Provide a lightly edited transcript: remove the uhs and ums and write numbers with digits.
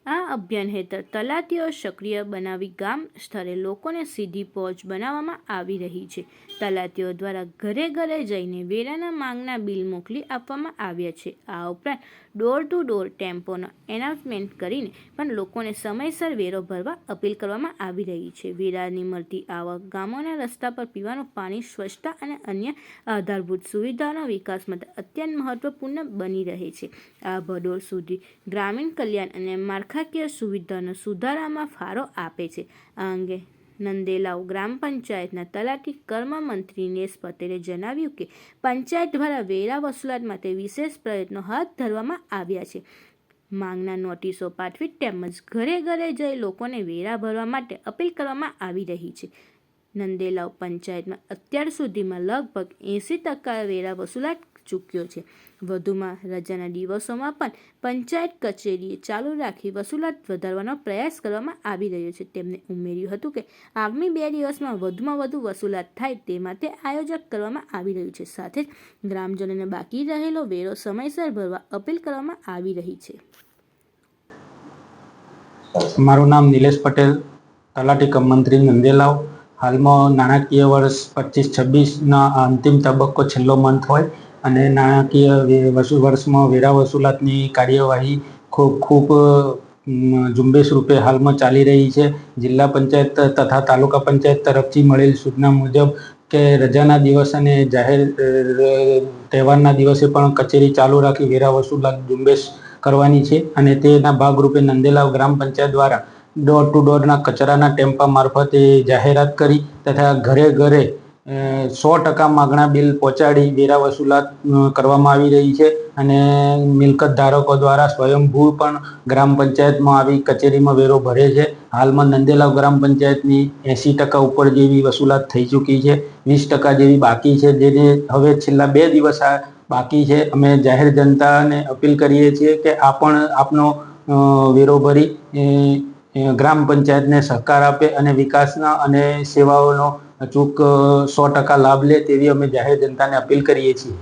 આ અભિયાન હેઠળ તલાટીઓ સક્રિય બનાવી ગામ સ્તરે લોકોને સીધી પહોંચ બનાવવામાં આવી રહી છે. તલાટીઓ દ્વારા ઘરે ઘરે જઈને વેરાના માંગના બિલ મોકલી આપવામાં આવ્યા છે. આ ઉપરાંત ડોર ટુ ડોર ટેમ્પોનો એનાઉન્સમેન્ટ કરીને પણ લોકોને સમયસર વેરો ભરવા અપીલ કરવામાં આવી રહી છે. વેરાની મળતી આવક ગામોના રસ્તા પર પીવાનું પાણી, સ્વચ્છતા અને અન્ય આધારભૂત સુવિધાઓના વિકાસ માટે અત્યંત મહત્વપૂર્ણ બની રહે છે. આ ભડોળ સુધી ગ્રામીણ કલ્યાણ અને માળખાકીય સુવિધાનો સુધારામાં ફાળો આપે છે. આ અંગે નંદેલાવ ગ્રામ પંચાયતના તલાટી કર્મ મંત્રી નેસ પટેલે જણાવ્યું કે પંચાયત દ્વારા વેરા વસૂલાત માટે વિશેષ પ્રયત્નો હાથ ધરવામાં આવ્યા છે. માંગના નોટિસો પાઠવી તેમજ ઘરે ઘરે જઈ લોકોને વેરા ભરવા માટે અપીલ કરવામાં આવી રહી છે. નંદેલાવ પંચાયતમાં અત્યાર સુધીમાં લગભગ 80% વેરા વસૂલાત ચૂક્યો છે. વધુમાં રજાના દિવસોમાં પણ પંચાયત કચેરીએ ચાલુ રાખી વસૂલાત વધારવાનો પ્રયાસ કરવામાં આવી રહ્યો છે. તેમણે ઉમેર્યું હતું કે આગામી 2 દિવસમાં વધુમાં વધુ વસૂલાત થાય તે માટે આયોજન કરવામાં આવી રહ્યું છે. સાથે જ ગ્રામજનોને બાકી રહેલો વેરો સમયસર ભરવા અપીલ કરવામાં આવી રહી છે. મારું નામ નિલેશ પટેલ, તલાટી કમ મંત્રી નંદેલાવ. હાલમાં નાણાકીય વર્ષ 25-26ના અંતિમ તબક્કો છેલ્લો મંથ હોય અને નાણાકીય વર્ષમાં વેરા વસૂલાતની કાર્યવાહી ખૂબ ઝુંબેશ રૂપે હાલમાં ચાલી રહી છે. જિલ્લા પંચાયત તથા તાલુકા પંચાયત તરફથી મળેલ સૂચના મુજબ કે રજાના દિવસ અને જાહેર તહેવારના દિવસે પણ કચેરી ચાલુ રાખી વેરા વસૂલાત ઝુંબેશ કરવાની છે અને તેના ભાગરૂપે નંદેલાવ ગ્રામ પંચાયત દ્વારા ડોર ટુ ડોરના કચરાના ટેમ્પા મારફતે જાહેરાત કરી તથા ઘરે ઘરે 100% માગણા બિલ પહોંચાડી વેરા વસૂલાત કરવામાં આવી રહી છે અને મિલકત ધારકો દ્વારા સ્વયંભૂ પણ ગ્રામ પંચાયતમાં આવી કચેરીમાં વેરો ભરે છે. હાલમાં નંદેલાવ ગ્રામ પંચાયતની 80% ઉપર જેવી વસૂલાત થઈ ચૂકી છે. 20% જેવી બાકી છે, જેને હવે છેલ્લા 2 દિવસ બાકી છે. અમે જાહેર જનતાને અપીલ કરીએ છીએ કે આપનો વેરો ભરી ગ્રામ પંચાયતને સહકાર આપે અને વિકાસના અને સેવાઓનો અચૂક 100% લાભ લે તેવી અમે જાહેર જનતાને અપીલ કરીએ છીએ.